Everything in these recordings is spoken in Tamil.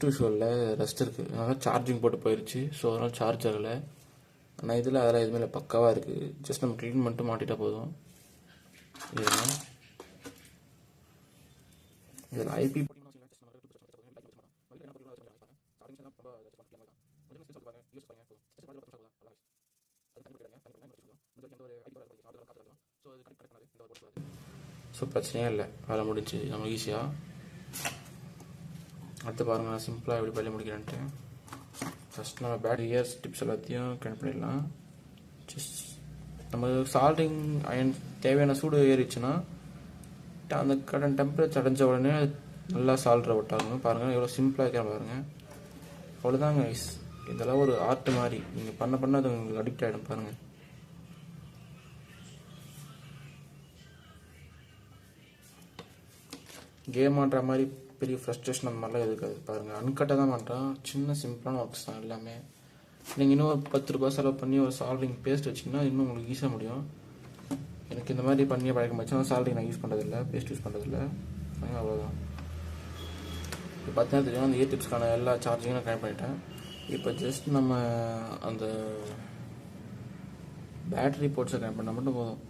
ஃபஸ்ட்டு விஷுவலில் ரெஸ்ட் இருக்குது, அதனால் சார்ஜிங் போட்டு போயிடுச்சு. ஸோ அதனால் சார்ஜ் ஆகலை. ஆனால் இதில் அதெல்லாம் எதுவுமே இல்லை, பக்காவாக இருக்குது. ஜஸ்ட் நம்ம க்ளீன் பண்ணிட்டு மாட்டிட்டா போதும். இதில் ஐபி ஸோ பிரச்சனையே இல்லை, வேலை முடிஞ்சு நம்ம ஈஸியாக. அடுத்து பாருங்கள், நான் சிம்பிளாக எப்படி பண்ணி முடிக்கிறேன்ட்டு. ஃபஸ்ட் நம்ம பேட்டரி இயர்ஸ் டிப்ஸ் எல்லாத்தையும் கனெக்ட் பண்ணிடலாம். ஜஸ்ட் நம்ம சால்டிங் அயன் தேவையான சூடு ஏறிச்சுன்னா அந்த கடன் டெம்பரேச்சர் அடைஞ்ச உடனே நல்லா சால்ட்ரை விட்டாங்க. பாருங்கள் எவ்வளோ சிம்பிளாக இருக்கிற பாருங்கள். அவ்வளோதாங்க ஐஸ். இதெல்லாம் ஒரு ஆர்ட் மாதிரி, நீங்கள் பண்ண அது உங்களுக்கு அடிக்ட் ஆகிடும். பாருங்கள், கேம் ஆடுற மாதிரி பெரிய ஃப்ரஸ்ட்ரேஷன் அந்த மாதிரிலாம் இருக்காது. பாருங்கள், அன்கட்டாக தான் பண்ணுறான். சின்ன சிம்பிளான ஒர்க்ஸ் தான் எல்லாமே. நீங்கள் இன்னும் ஒரு 10 ரூபா செலவு பண்ணி ஒரு சால்டிங் பேஸ்ட் வச்சிங்கன்னா இன்னும் உங்களுக்கு ஈஸியாக முடியும். எனக்கு இந்த மாதிரி பண்ணியே பழக்கம் வச்சு சால்டிங் நான் யூஸ் பண்ணுறதில்ல, பேஸ்ட் யூஸ் பண்ணுறதில்ல. அவ்வளோதான். இப்போ பார்த்தீங்கன்னா தெரியும், அந்த டிப்ஸ்க்கான எல்லா சார்ஜிங்கும் நான் கனெக்ட் பண்ணிட்டேன். இப்போ ஜஸ்ட் நம்ம அந்த பேட்டரி போர்ட்ஸை கனெக்ட் பண்ணால் மட்டும் போதும்.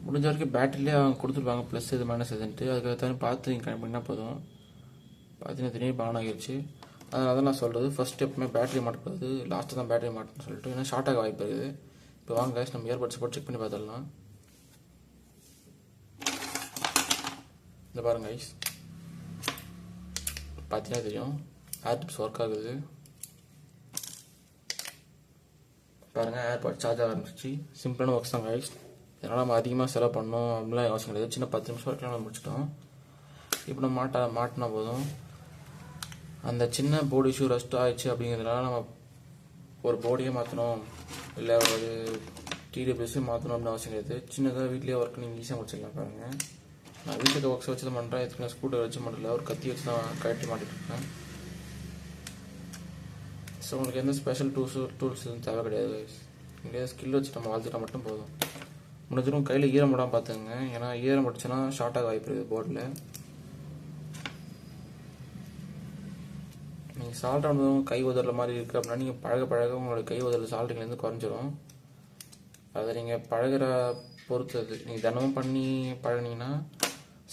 முடிஞ்ச வரைக்கும் பேட்டரியிலே அவங்க கொடுத்துருப்பாங்க ப்ளஸ் இது மைனஸ் இதுன்ட்டு. அதுக்கு தவிர பார்த்து நீங்கள் கனெக்ட் பண்ணால் போதும். பார்த்தீங்கன்னா தெரியும், இப்போ ஆன் ஆகிடுச்சு. அதனால தான் நான் சொல்கிறது, ஃபஸ்ட் எப்பவுமே பேட்டரி மாட்டக்கூடாது, லாஸ்ட்டு தான் பேட்டரி மாட்டணும்னு சொல்லிட்டு. ஏன்னா ஷார்ட் ஆக வாய்ப்பு இருக்குது. இப்போ வாங்க கைஸ், நம்ம இயர்பட்ஸ் போட்டு செக் பண்ணி பார்த்துடலாம். இந்த பாருங்க கைஸ், பார்த்தீங்கன்னா தெரியும் ஏர் டிப்ஸ் ஒர்க் ஆகுது. பாருங்கள், ஏர்பாட் சார்ஜ் ஆக ஆரம்பிச்சிச்சு. சிம்பிளான ஒர்க்ஸ் தான் கைஸ். இதனால் நம்ம அதிகமாக செலவு பண்ணோம் அப்படிலாம் அவசியம் கிடையாது. சின்ன 10 நிமிஷம் வரைக்கும் நம்ம முடிச்சிட்டோம். இப்போ நம்ம மாட்டினா போதும். அந்த சின்ன போர்டு இஷ்யூ ரெஸ்ட் ஆகிடுச்சு அப்படிங்கிறதுனால நம்ம ஒரு போர்டையே மாற்றணும் இல்லை ஒரு டிடபிள்யூஸே மாற்றணும் அப்படின்னு அவசியம் கிடையாது. சின்னதாக வீட்லேயே ஒர்க் நீங்கள் ஈஸியாக முடிச்சிடலாம். பாருங்கள், நான் வீட்டுக்கு ஒர்க்ஸ் வச்சு தான் பண்ணுறேன். இதுக்கு நான் ஸ்கூட்டர் வச்சு மாட்டல, ஒரு கத்தி வச்சு தான் கழட்டி மாட்டிட்டு இருக்கேன். ஸோ உங்களுக்கு எந்த ஸ்பெஷல் டூல்ஸ் எதுவும் தேவை கிடையாது. நீங்கள் ஸ்கில் வச்சு நம்ம வளர்த்துட்டா மட்டும் போதும். முடிஞ்சிடும். கையில் ஈரம் போடாமல் பார்த்துங்க, ஏன்னா ஈரம் முடிச்சுன்னா ஷார்ட்டாக வாய்ப்பு இருக்குது போர்டில். நீங்கள் சால்ட் ஆனதும் கை உதற மாதிரி இருக்குது அப்படின்னா நீங்கள் பழக உங்களோட கை உதறல் சால்ட்டிங்லேருந்து குறைஞ்சிரும். அதை நீங்கள் பழகிற பொறுத்தது. நீங்கள் தினமும் பண்ணி பழகினீங்கன்னா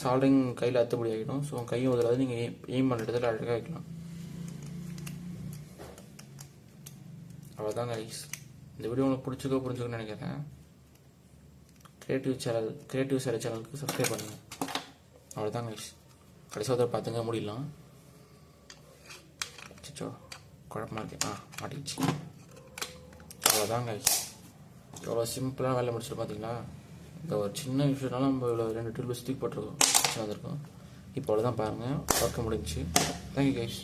சால்டிங் கையில் அத்துப்படி ஆகிடும். ஸோ கையும் உதறாது, நீங்கள் எய்ம் பண்ணுற இடத்துல அழகாக வைக்கலாம். அவ்வளோதாங்க கைஸ். இந்த வீடியோ உங்களுக்கு புரிஞ்சுக்கணும்னு நினைக்கிறேன். கிரியேட்டிவ் சேனலுக்கு சப்ஸ்கிரைப் பண்ணுங்கள். அவ்வளோதாங்க கைஸ். கடைசி ஒருத்தர் பார்த்துங்க முடியலாம். சிச்சோ குழப்பமாக இருக்கு. மாட்டிக்கிச்சு. அவ்வளோதாங்க கைஸ். எவ்வளோ சிம்பிளான வேலை முடிச்சுட்டு பார்த்தீங்களா? இந்த ஒரு சின்ன விஷயம்னால நம்ம இவ்வளோ 2 டியூப் ஸ்டிக் போட்டிருக்கோம் வந்திருக்கோம். இப்போ அவ்வளோதான். பாருங்கள், ஒர்க் முடிஞ்சிச்சு. Thank you guys.